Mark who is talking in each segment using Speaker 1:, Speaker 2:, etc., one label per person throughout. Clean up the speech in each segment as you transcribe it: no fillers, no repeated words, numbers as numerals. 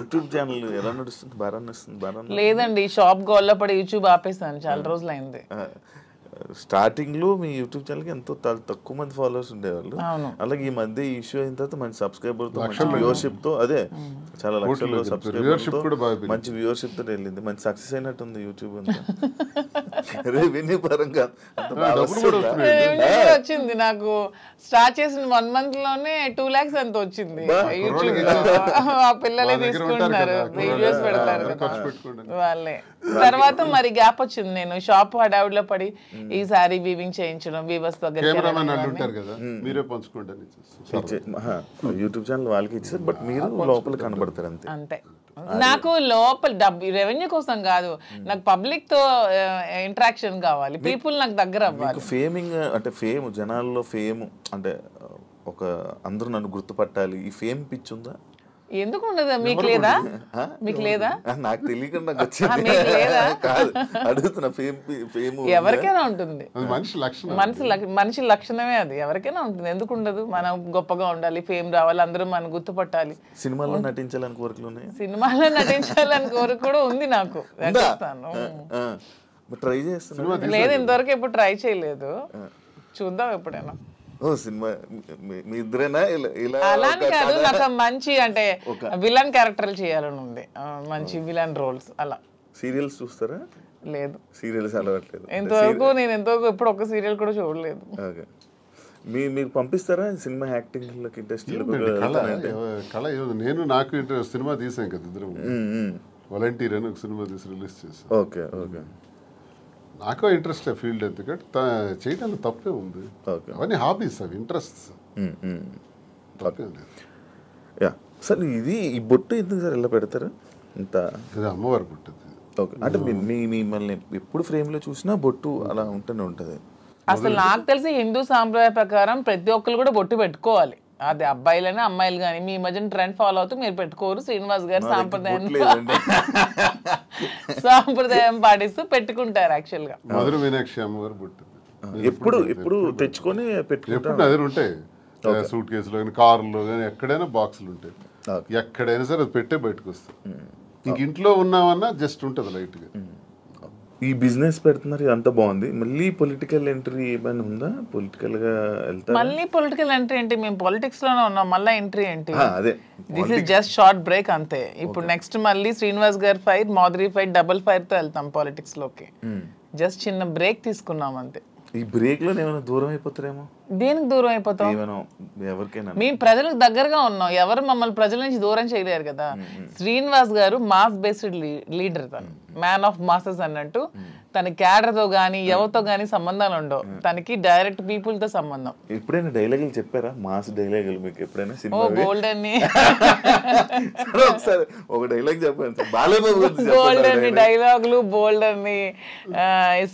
Speaker 1: YouTube channel ఎలా నడుస్తుంది? బాగా నడుస్తుంది?
Speaker 2: లేదండి, షాప్ గోల్లో పడి యూట్యూబ్ ఆపేసాను, చాలా రోజులు అయింది.
Speaker 1: స్టార్టింగ్ లో మీ యూట్యూబ్ ఛానల్ కి ఎంతో తక్కువ మంది ఫాలోవర్స్ ఉండేవాళ్ళు. అలాగే ఈ మధ్య ఇష్యూ అయిన తర్వాత మంచి సబ్స్క్రైబర్ తో, మంచి వ్యూవర్షిప్ తో, అదే చాలా లక్షల సబ్స్క్రైబర్ తో, మంచి వ్యూవర్షిప్ తో వెళ్ళింది. మంచి సక్సెస్ అయినట్టుంది యూట్యూబ్ అంతా. రెవెన్యూ పరంగా
Speaker 2: వచ్చింది. నాకు స్టార్ట్ చేసిన 1 month లోనే 2 lakhs అంత వచ్చింది యూట్యూబ్ లో. ఆ పిల్లలే తీసుకుంటున్నారు, వీడియోస్ పెడతారు వాళ్ళే. తర్వాత మరి గ్యాప్ వచ్చింది. నేను షాప్ హడావుడిలో పడి ఈ సారీ వీవింగ్ చేయించడం, వీవర్స్ దగ్గర
Speaker 1: యూట్యూబ్ ఛానల్ వాళ్ళకి ఇచ్చారు, బట్ మీరు లోపల కనబడతారు అంతే.
Speaker 2: అంతే. నాకు లోపల రెవెన్యూ కోసం కాదు, నాకు పబ్లిక్ తో ఇంటరాక్షన్ కావాలి, పీపుల్ నాకు దగ్గర అవ్వాలి.
Speaker 1: ఫేమింగ్ అంటే ఫేమ్, జనాల్లో ఫేమ్ అంటే ఒక అందరూ నన్ను గుర్తుపట్టాలి, ఈ ఫేమ్ పిచ్చి ఉందా?
Speaker 2: ఎందుకు ఉండదు? మీకు లేదా? మీకు లేదా?
Speaker 1: నాకు తెలియకుండా అడుగుతున్నా.
Speaker 2: ఎవరికైనా ఉంటుంది, మనిషి లక్షణమే అది, ఎవరికైనా ఉంటుంది. ఎందుకు ఉండదు? మనం గొప్పగా ఉండాలి, ఫేమ్ రావాలి, అందరూ మనం గుర్తుపట్టాలి.
Speaker 1: సినిమాలో నటించాలని కోరికలు ఉన్నాయి?
Speaker 2: సినిమాలో నటించాలని కోరిక కూడా ఉంది నాకు.
Speaker 1: ట్రై చేస్తున్నా.
Speaker 2: లేదు, ఇంతవరకు ఎప్పుడు ట్రై చేయలేదు, చూద్దాం ఎప్పుడైనా.
Speaker 1: సినిమా మీ ఇద్దరేనా?
Speaker 2: అలానే కాదు, నాకు మంచి అంటే విలన్ క్యారెక్టర్లు చేయాలని ఉంది, మంచి విలన్ రోల్స్. అలా
Speaker 1: సీరియల్స్ చూస్తారా?
Speaker 2: లేదు,
Speaker 1: సీరియల్స్ అలవాట్లేదు
Speaker 2: ఎంతవరకు. నేను ఎంతవరకు ఎప్పుడు ఒక సీరియల్ కూడా చూడలేదు.
Speaker 1: మీరు పంపిస్తారా సినిమా యాక్టింగ్ ఇంట్రెస్ట్?
Speaker 3: నాకు ఇంట్రెస్ట్, సినిమా తీసాం కదా ఇద్దరు, వాలంటీర్ అని ఒక సినిమా తీసి రిలీజ్ చేసాం.
Speaker 1: Okay okay.
Speaker 3: నాకు ఇంట్రెస్ట్ ఫీల్డ్, ఎందుకంటే చేయడానికి తప్పే ఉంది. అవన్నీ హాబీస్, అవి ఇంట్రెస్ట్, తప్పే లేదు.
Speaker 1: సార్ ఇది ఈ బొట్టు ఎందుకు సార్ ఇలా పెడతారు? ఇంత
Speaker 3: ఇది అమ్మవారి బొట్టు.
Speaker 1: ఓకే, అంటే మిమ్మల్ని ఎప్పుడు ఫ్రేమ్లో చూసినా బొట్టు అలా ఉంటూనే ఉంటుంది.
Speaker 2: అసలు నాకు తెలిసి హిందూ సాంప్రదాయ ప్రకారం ప్రతి ఒక్కరు కూడా బొట్టు పెట్టుకోవాలి. అది అబ్బాయిలైనా అమ్మాయిలు కానీ. మీ మధ్యన ట్రెండ్ ఫాలో అవుతూ మీరు పెట్టుకోరు. శ్రీనివాస్ గారు సాంప్రదాయం పాటిస్తూ పెట్టుకుంటారు. యాక్చువల్ గా
Speaker 3: మధుర మీనాక్షి అమ్మవారు బొట్టు
Speaker 1: ఎప్పుడు తెచ్చుకొని
Speaker 3: ఉంటాయి. సూట్ కేసులో కానీ, కారులో కానీ, ఎక్కడైనా బాక్సులు ఉంటాయి. ఎక్కడైనా సరే అది పెట్టే బయటకు వస్తాయి. ఇంక ఇంట్లో ఉన్నామన్నా జస్ట్ ఉంటుంది లైట్ గా.
Speaker 1: ఈ బిజినెస్ పెడుతున్నారు, అంత బాగుంది. మళ్ళీ పొలిటికల్ ఎంట్రీ ఏమైనా ఉందా? పొలిటికల్ గా వెళ్తారు?
Speaker 2: మళ్ళీ పొలిటికల్ ఎంట్రీ ఏంటి? మేము పాలిటిక్స్ లోనే ఉన్నాం, మళ్ళీ ఎంట్రీ ఏంటి?
Speaker 1: అదే,
Speaker 2: this is just short break అంతే. ఇప్పుడు నెక్స్ట్ మళ్ళీ శ్రీనివాస్ గారి fire, Madhuri fire, double fire తో వెళ్తాం పాలిటిక్స్ లోకి. జస్ట్ చిన్న బ్రేక్ తీసుకున్నాం అంతే.
Speaker 1: ఈ బ్రేక్ లో ఏమైనా దూరం అయిపోతారేమో?
Speaker 2: దేనికి దూరం అయిపోతాం?
Speaker 1: ఎవరికైనా
Speaker 2: మేము ప్రజలకు దగ్గరగా ఉన్నాం, ఎవరు మమ్మల్ని ప్రజల నుంచి దూరం చేయలేరు కదా. శ్రీనివాస్ గారు మాస్ బేస్డ్ లీడర్, తను మ్యాన్ ఆఫ్ మాసెస్ అన్నట్టు. తన క్యాడర్ తో గానీ ఎవరితో గానీ సంబంధాలు ఉండవు, తనకి డైరెక్ట్ పీపుల్ తో సంబంధం.
Speaker 1: ఎప్పుడైనా డైలాగులు చెప్పారా? మాస్ డైలాగులు మీకు ఎప్పుడైనా?
Speaker 2: గోల్డ్ అని
Speaker 1: ఒకసారి ఒక డైలాగ్ చెప్పండి.
Speaker 2: గోల్డ్ అని డైలాగులు, బోల్డ్ అని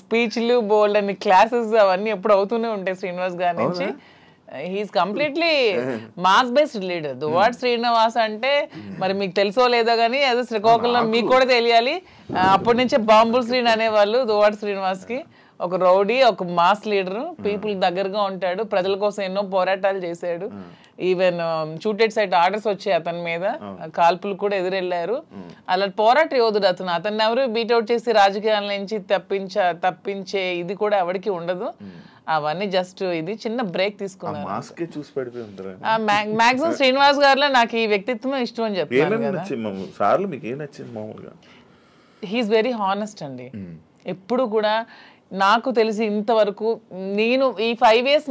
Speaker 2: స్పీచ్లు, బోల్డ్ అని క్లాసెస్, అవన్నీ ఎప్పుడు అవుతూనే ఉంటాయి శ్రీనివాస్ గారి నుంచి. He's completely mass based leader. Duvvada Srinivas అంటే మరి మీకు తెలుసో లేదో కానీ అదే శ్రీకాకుళంలో మీకు కూడా తెలియాలి. అప్పటి నుంచే బాంబుల్ శ్రీని అనేవాళ్ళు దువ్వాడ శ్రీనివాస్ కి. ఒక రౌడీ, ఒక మాస్ లీడర్, పీపుల్ దగ్గరగా ఉంటాడు, ప్రజల కోసం ఎన్నో పోరాటాలు చేశాడు. ఈవెన్ షూటెడ్ సైట్ ఆర్డర్స్ వచ్చాయి అతని మీద, కాల్పులు కూడా ఎదురెళ్లారు. అలా పోరాట యోధుడు అతను. అతన్ని ఎవరు బీట్అవుట్ చేసి రాజకీయాల నుంచి తప్పించే ఇది కూడా ఎవరికి ఉండదు. అవన్నీ జస్ట్ ఇది చిన్న బ్రేక్ తీసుకున్నాను. మాక్సిమం శ్రీనివాస్ గారిలో నాకు ఈ వ్యక్తిత్వం ఇష్టం అని చెప్తాను. హీఈస్ వెరీ హానెస్ట్ అండి. ఎప్పుడు కూడా నాకు తెలిసి ఇంతవరకు నేను ఈ 5 years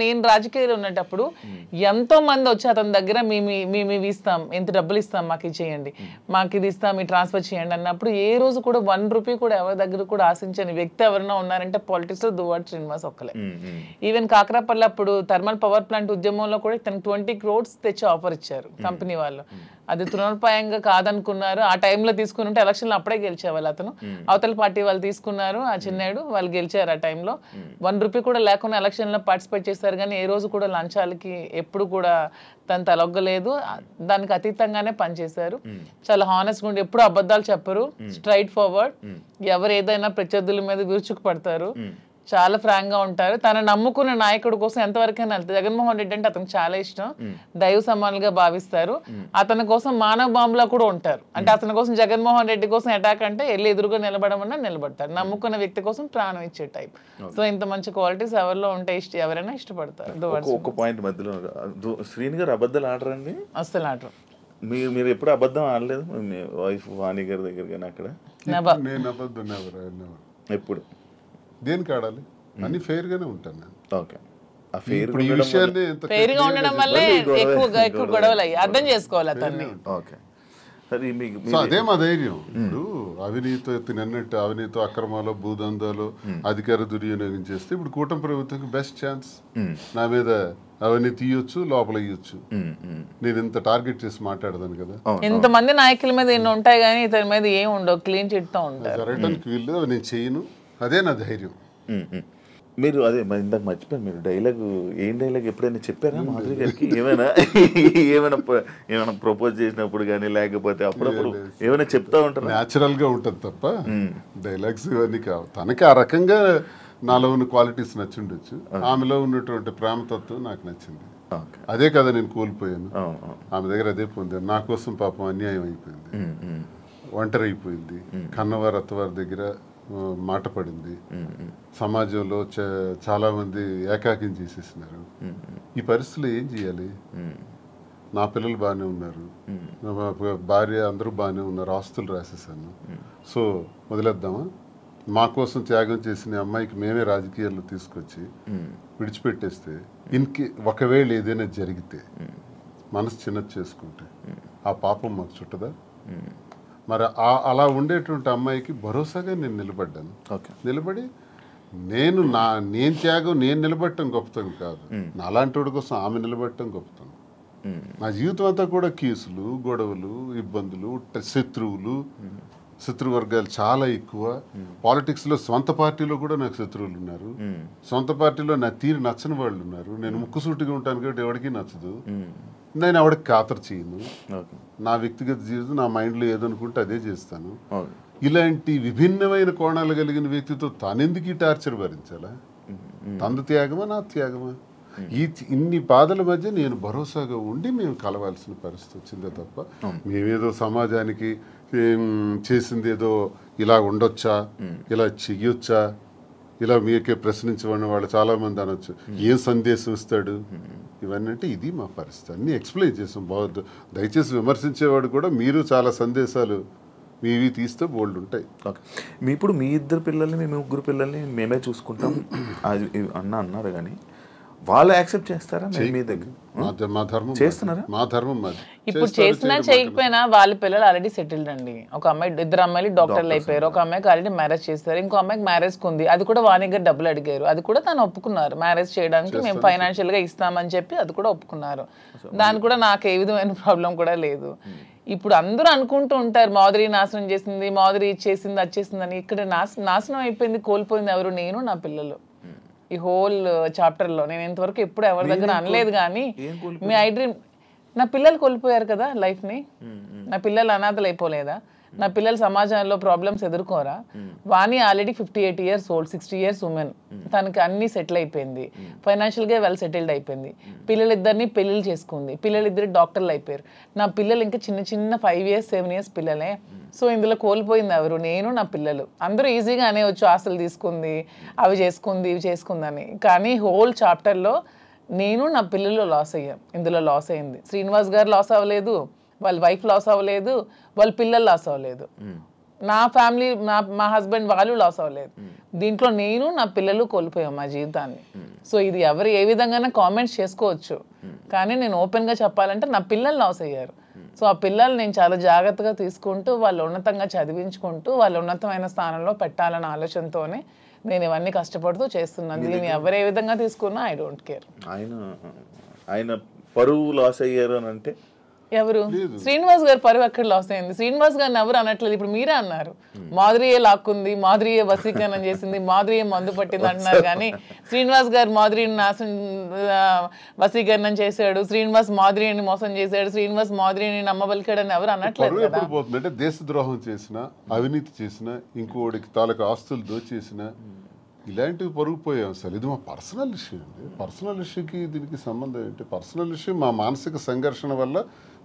Speaker 2: నేను రాజకీయాలు ఉన్నప్పుడు ఎంతో మంది వచ్చి అతని దగ్గర మేము ఇవి ఇస్తాం, ఎంత డబ్బులు ఇస్తాం, మాకు ఇది చేయండి, మాకు ఇది ఇస్తాం, ఈ ట్రాన్స్ఫర్ చేయండి అన్నప్పుడు ఏ రోజు కూడా 1 రూపీ కూడా ఎవరి దగ్గర కూడా ఆశించని వ్యక్తి ఎవరైనా ఉన్నారంటే పాలిటిక్స్ లో దువ్వాడ శ్రీనివాస్ ఒక్కలే. ఈవెన్ కాకరాపల్లి అప్పుడు థర్మల్ పవర్ ప్లాంట్ ఉద్యమంలో కూడా తనకు 20 crores తెచ్చి ఆఫర్ ఇచ్చారు కంపెనీ వాళ్ళు. అది తృణోపాయంగా కాదనుకున్నారు. ఆ టైంలో తీసుకుని ఉంటే ఎలక్షన్లో అప్పుడే గెలిచేవాళ్ళు. అతను అవతల పార్టీ వాళ్ళు తీసుకున్నారు, ఆ చిన్నాడు వాళ్ళు గెలిచారు. ఆ టైంలో 1 రూపీ కూడా లేకుండా ఎలక్షన్ లో పార్టిసిపేట్ చేశారు. కానీ ఏ రోజు కూడా లంచాలకి ఎప్పుడు కూడా తను తలొగ్గలేదు. దానికి అతీతంగానే పనిచేశారు. చాలా హానెస్ట్ గా ఉండి ఎప్పుడు అబద్ధాలు చెప్పరు, స్ట్రైట్ ఫార్వర్డ్. ఎవరు ఏదైనా ప్రత్యర్థుల మీద విరుచుకు పడతారు. చాలా ఫ్రాంక్ గా ఉంటారు. తన నమ్ముకున్న నాయకుడి కోసం ఎంతవరకైనా వెళ్తారు. జగన్మోహన్ రెడ్డి అంటే అతనికి చాలా ఇష్టం, దైవ సమానులుగా భావిస్తారు. అతని కోసం మానవ బాంబులా కూడా ఉంటారు. అంటే అతని కోసం జగన్మోహన్ రెడ్డి కోసం అటాక్ అంటే వెళ్ళి ఎదురుగా నిలబడమన్నా నిలబడతారు. నమ్ముకున్న వ్యక్తి కోసం ప్రాణం ఇచ్చే టైప్. సో ఇంత మంచి క్వాలిటీస్ ఎవరిలో ఉంటే ఎవరైనా ఇష్టపడతారు.
Speaker 1: ఒక పాయింట్ మధ్యలో, శ్రీని గారు అబద్ధాలు ఆడరండి?
Speaker 2: అస్సలు ఆడరు.
Speaker 1: మీరు ఎప్పుడు అబద్ధం ఆడలేదు మీ వైఫ్ వాణి గారి దగ్గర? కానీ అక్కడ
Speaker 3: నేను అబద్ధం
Speaker 1: ఎప్పుడు
Speaker 3: దేనికి ఆడాలి? అన్ని ఫెయిర్ గానే ఉంటాను నేను.
Speaker 1: ఓకే, ఆ ఫెయిర్
Speaker 3: ఈ విషయాన్ని
Speaker 2: ఫెయిర్ గా ఉండడం వల్లే ఎక్కువ గొడవలు అయ్యి అర్థం చేసుకోవాలి అతన్ని.
Speaker 1: ఓకే, సరే.
Speaker 3: అదే మా ధైర్యం. ఇప్పుడు అవినీతి తినన్నట్టు అవినీతి అక్రమాలు భూదందాలు అధికార దుర్వినియోగం చేస్తే ఇప్పుడు కూటమి ప్రభుత్వంకి బెస్ట్ ఛాన్స్. నా మీద అవన్నీ తీయొచ్చు, లోపల ఇయ్యొచ్చు. నేను ఇంత టార్గెట్ చేసి మాట్లాడదాను కదా.
Speaker 2: ఇంతమంది నాయకుల మీద ఎన్ని ఉంటాయి కానీ ఇతని మీద ఏం ఉండవు, క్లీన్ చిట్ తో ఉంటారు.
Speaker 3: జరగడానికి వీళ్ళు అవి నేను చేయను, అదే నా ధైర్యం.
Speaker 1: మీరు అదే ఇందాక మర్చిపోయారు, మీరు ఏం డైలాగ్ ఎప్పుడైనా చెప్పారా మాధురి గారికి? ఏమైనా ప్రపోజ్ చేసినప్పుడు కానీ లేకపోతే అప్పుడప్పుడు ఏమైనా చెప్తా ఉంటారు?
Speaker 3: న్యాచురల్ గా ఉంటుంది తప్ప డైలాగ్స్ ఇవన్నీ కావు. తనకి ఆ రకంగా నాలో ఉన్న క్వాలిటీస్ నచ్చుండొచ్చు, ఆమెలో ఉన్నటువంటి ప్రేమతత్వం నాకు నచ్చింది. అదే కదా నేను కోల్పోయాను, ఆమె దగ్గర అదే పొందాను. నా కోసం పాపం అన్యాయం అయిపోయింది, ఒంటరి అయిపోయింది, కన్నవారి అత్తవారి దగ్గర మాట పడింది, సమాజంలో చాలా మంది ఏకాకిం చేసేసినారు. ఈ పరిస్థితుల్లో ఏం చేయాలి? నా పిల్లలు బాగానే ఉన్నారు, భార్య అందరూ బాగానే ఉన్నారు, ఆస్తులు రాసేసాను. సో వదిలేద్దామా? మా కోసం త్యాగం చేసిన అమ్మాయికి మేమే రాజకీయాల్లో తీసుకొచ్చి విడిచిపెట్టేస్తే ఒకవేళ ఏదైనా జరిగితే మనసు చిన్నది చేసుకుంటే ఆ పాపం మాకు చుట్టదా? మరి అలా ఉండేటువంటి అమ్మాయికి భరోసాగా నేను నిలబడ్డాను. నిలబడి నేను త్యాగం నేను నిలబడటం గొప్పతనం కాదు, నాలాంటి వాడి కోసం ఆమె నిలబడటం గొప్పతనం. నా జీవితం అంతా కూడా కేసులు, గొడవలు, ఇబ్బందులు, శత్రువర్గాలు చాలా ఎక్కువ. పాలిటిక్స్ లో సొంత పార్టీలో కూడా నాకు శత్రువులు ఉన్నారు, సొంత పార్టీలో నా తీరు నచ్చని వాళ్ళు ఉన్నారు. నేను ముక్కుసూటిగా ఉంటాను కాబట్టి ఎవరికి నచ్చదు, నేను ఎవరికి ఖాతరు చేయను. నా వ్యక్తిగత జీవితం నా మైండ్లో ఏదనుకుంటే అదే చేస్తాను. ఇలాంటి విభిన్నమైన కోణాలు కలిగిన వ్యక్తితో తానెందుకు ఈ టార్చర్ భరించాలా? తందు త్యాగమా నా త్యాగమా? ఇన్ని బాధల మధ్య నేను భరోసాగా ఉండి మేము కలవాల్సిన పరిస్థితి వచ్చిందే తప్ప మేమేదో సమాజానికి చేసింది ఏదో ఇలా ఉండొచ్చా, ఇలా చెయ్యొచ్చా, ఇలా మీకే ప్రశ్నించబడిన వాళ్ళు చాలా మంది అనొచ్చు, ఏం సందేశం ఇస్తాడు ఇవన్నీ అంటే ఇది మా పరిస్థితి. అన్నీ ఎక్స్ప్లెయిన్ చేసాం. బాగుంది, దయచేసి విమర్శించేవాడు కూడా మీరు చాలా సందేశాలు మీవి తీస్తే బోల్డ్ ఉంటాయి.
Speaker 1: ఓకే, ఇప్పుడు మీ ఇద్దరు పిల్లల్ని మీ ముగ్గురు పిల్లల్ని మేమే చూసుకుంటాం అది అన్నారు కానీ వాళ్ళు యాక్సెప్ట్ చేస్తారా? మీ దగ్గర
Speaker 3: మా ధర్మం
Speaker 1: చేస్తున్నారా?
Speaker 3: మా ధర్మం మాది.
Speaker 2: ఇప్పుడు చేసినా చేయకపోయినా వాళ్ళ పిల్లలు ఆల్రెడీ సెటిల్డ్ అండి. ఒక అమ్మాయి, ఇద్దరు అమ్మాయిలు డాక్టర్లు అయిపోయారు. ఒక అమ్మాయికి ఆల్రెడీ మ్యారేజ్ చేస్తారు, ఇంకో అమ్మాయికి మ్యారేజ్ ఉంది. అది కూడా వాణి గారు డబ్బులు అడిగారు, అది కూడా తను ఒప్పుకున్నారు. మ్యారేజ్ చేయడానికి మేము ఫైనాన్షియల్ గా ఇస్తామని చెప్పి అది కూడా ఒప్పుకున్నారు. దాని కూడా నాకు ఏ విధమైన ప్రాబ్లం కూడా లేదు. ఇప్పుడు అందరూ అనుకుంటూ ఉంటారు మాధురి నాశనం చేసింది, మాధురి ఇచ్చేసింది, అది చేసింది అని. ఇక్కడ నాశనం అయిపోయింది, కోల్పోయింది ఎవరు? నేను, నా పిల్లలు. ఈ హోల్ చాప్టర్ లో నేను ఇంతవరకు ఎప్పుడు ఎవరి దగ్గర అనలేదు కానీ మీ ఐ డ్రీమ్, నా పిల్లలు కోల్పోయారు కదా లైఫ్ ని. నా పిల్లలు అనాథలు అయిపోలేదా? నా పిల్లలు సమాజంలో ప్రాబ్లమ్స్ ఎదుర్కోరా? Vani already 58 years old, 60 years women. తనకి అన్ని సెటిల్ అయిపోయింది, ఫైనాన్షియల్ గా వెల్ సెటిల్డ్ అయిపోయింది. పిల్లలిద్దరిని పెళ్లిళ్ళు చేసుకుంది, పిల్లలిద్దరు డాక్టర్లు అయిపోయారు. నా పిల్లలు ఇంకా చిన్న 5 years 7 years పిల్లలే. సో ఇందులో కోల్పోయింది ఎవరు? నేను, నా పిల్లలు. అందరూ ఈజీగా అనేవచ్చు ఆస్తులు తీసుకుంది, అవి చేసుకుంది, ఇవి చేసుకుందని. కానీ హోల్ చాప్టర్లో నేను, నా పిల్లలు లాస్ అయ్యాం. ఇందులో లాస్ అయింది శ్రీనివాస్ గారు లాస్ అవ్వలేదు, వాళ్ళ వైఫ్ లాస్ అవ్వలేదు, వాళ్ళ పిల్లలు లాస్ అవ్వలేదు, నా ఫ్యామిలీ మా హస్బెండ్ వాళ్ళు లాస్ అవ్వలేదు. దీంట్లో నేను, నా పిల్లలు కోల్పోయాం మా జీవితాన్ని. సో ఇది ఎవరు ఏ విధంగా కామెంట్స్ చేసుకోవచ్చు, కానీ నేను ఓపెన్గా చెప్పాలంటే నా పిల్లలు లాస్ అయ్యారు. సో ఆ పిల్లలు నేను చాలా జాగ్రత్తగా తీసుకుంటూ వాళ్ళు ఉన్నతంగా చదివించుకుంటూ వాళ్ళు ఉన్నతమైన స్థానంలో పెట్టాలన్న ఆలోచనతోనే నేను ఇవన్నీ కష్టపడుతూ చేస్తున్నాను. దీన్ని ఎవరు ఏ విధంగా తీసుకున్నా ఐ డోంట్ కేర్.
Speaker 1: ఆయన పరువు లాస్ అయ్యారు అని అంటే
Speaker 2: ఎవరు? శ్రీనివాస్ గారు పరువు ఎక్కడ లాస్ అయింది? శ్రీనివాస్ గారిని ఎవరు అనట్లేదు. ఇప్పుడు మీరే అన్నారు మాధురియే లాక్కుంది, మాధురియే వశీకరణం చేసింది, మాధురియే మందు పట్టింది అంటున్నారు. కానీ శ్రీనివాస్ గారు మాధురిని వశీకరణం చేశాడు, శ్రీనివాస్ మాధురిని మోసం చేశాడు, శ్రీనివాస్ మాధురిని నమ్మబలికాడని ఎవరు అనట్లేదు కదా.
Speaker 3: పోతుందంటే దేశద్రోహం చేసిన, అవినీతి చేసిన, ఇంకోటికి తాలూకు ఆస్తులు దోచేసిన, ఇలాంటివి పొరుగుపోయాం సార్. ఇది మా పర్సనల్ ఇష్యూ అండి. పర్సనల్ ఇష్యూకి దీనికి సంబంధం ఏంటి? పర్సనల్ ఇష్యూ మా మానసిక సంఘర్షణ వల్ల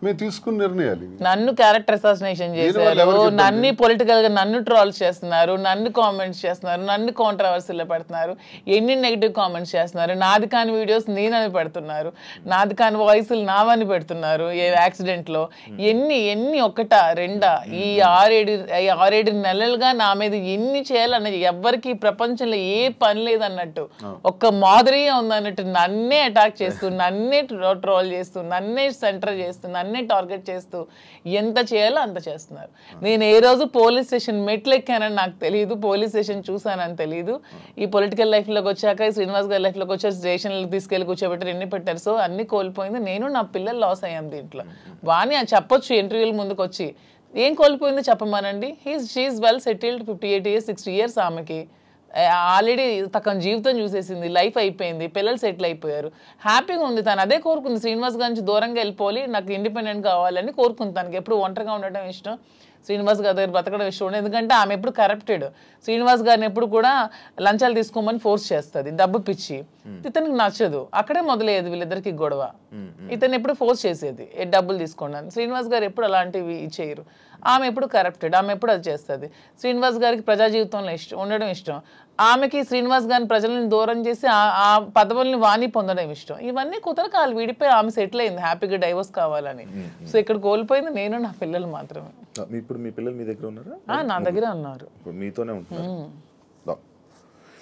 Speaker 3: మేము తీసుకున్న నిర్ణయాలు.
Speaker 2: నన్ను క్యారెక్టర్ అసాసినేషన్ చేశారు, నన్ను పొలిటికల్ గా నన్ను ట్రోల్స్ చేస్తున్నారు, నన్ను కామెంట్స్ చేస్తున్నారు, నన్ను కాంట్రవర్సీలో పెడుతున్నారు, ఎన్ని నెగిటివ్ కామెంట్స్ చేస్తున్నారు, నాది కాని వీడియోస్ నేనని పెడుతున్నారు, నాది కాని వాయిస్లు నావని పెడుతున్నారు, ఏ యాక్సిడెంట్ లో ఎన్ని ఎన్ని ఒకటా రెండా ఈ 6-7 నెలలుగా నా మీద ఎన్ని చేయాలన్నది ఎవ్వరికి ప్రపంచంలో ఏ పని లేదన్నట్టు ఒక్క మాదిరిగా ఉందన్నట్టు నన్నే అటాక్ చేస్తూ, నన్నే ట్రోల్ చేస్తూ, నన్నే సెంటర్ చేస్తూ, నన్నే టార్గెట్ చేస్తూ ఎంత చేయాలో అంత చేస్తున్నారు. నేను ఏ రోజు పోలీస్ స్టేషన్ మెట్లు ఎక్కానని నాకు తెలియదు, పోలీస్ స్టేషన్ చూసానని తెలియదు. ఈ పొలిటికల్ లైఫ్లోకి వచ్చాక, శ్రీనివాస్ గారి లైఫ్లోకి వచ్చాక స్టేషన్లకు తీసుకెళ్ళి కూర్చోబెట్టారు, ఎన్ని పెట్టారు. సో అన్ని కోల్పోయింది నేను, నా పిల్లలు లాస్ అయ్యాం దీంట్లో. వాణి చెప్పొచ్చు ఇంటర్వ్యూల ముందుకు వచ్చి, ఏం కోల్పోయింది చెప్పమనండి. She's well settled, 58 years 60 years ఆమెకి ఆల్రెడీ తన జీవితం చూసేసింది, లైఫ్ అయిపోయింది, పిల్లలు సెటిల్ అయిపోయారు, హ్యాపీగా ఉంది. తను అదే కోరుకుంది, శ్రీనివాస్ గారి నుంచి దూరంగా వెళ్ళిపోవాలి, నాకు ఇండిపెండెంట్ కావాలని కోరుకుంది. తనకి ఎప్పుడు ఒంటరిగా ఉండటం ఇష్టం, శ్రీనివాస్ గారి దగ్గర బతకడం ఇష్టం ఉండదు. ఎందుకంటే ఆమె ఎప్పుడు కరప్టెడ్, శ్రీనివాస్ గారిని ఎప్పుడు కూడా లంచాలు తీసుకోమని ఫోర్స్ చేస్తుంది, డబ్బు పిచ్చి. ఇతనికి నచ్చదు, అక్కడే మొదలయ్యేది వీళ్ళిద్దరికి గొడవ. ఇతను ఎప్పుడు ఫోర్స్ చేసేది డబ్బులు తీసుకోండి. శ్రీనివాస్ గారు ఎప్పుడు అలాంటివి చేయరు. ఆమె ఎప్పుడు కరప్టెడ్, ఆమె ఎప్పుడు అది చేస్తుంది. శ్రీనివాస్ గారికి ప్రజా జీవితంలో ఉండడం ఇష్టం, ఆమెకి శ్రీనివాస్ గారిని ప్రజలను దూరం చేసి ఆ పదవుల్ని వాణి పొందడం ఇష్టం. ఇవన్నీ కుదరకాలు విడిపోయి ఆమె సెటిల్ అయింది, హ్యాపీగా డైవర్స్ కావాలని. సో ఇక్కడ కోల్పోయింది నేను, నా పిల్లలు మాత్రమే.
Speaker 1: ఇప్పుడు మీ పిల్లలు మీ దగ్గర ఉన్నారా?
Speaker 2: నా దగ్గర ఉన్నారు,
Speaker 1: మీతోనే ఉంటున్నారు.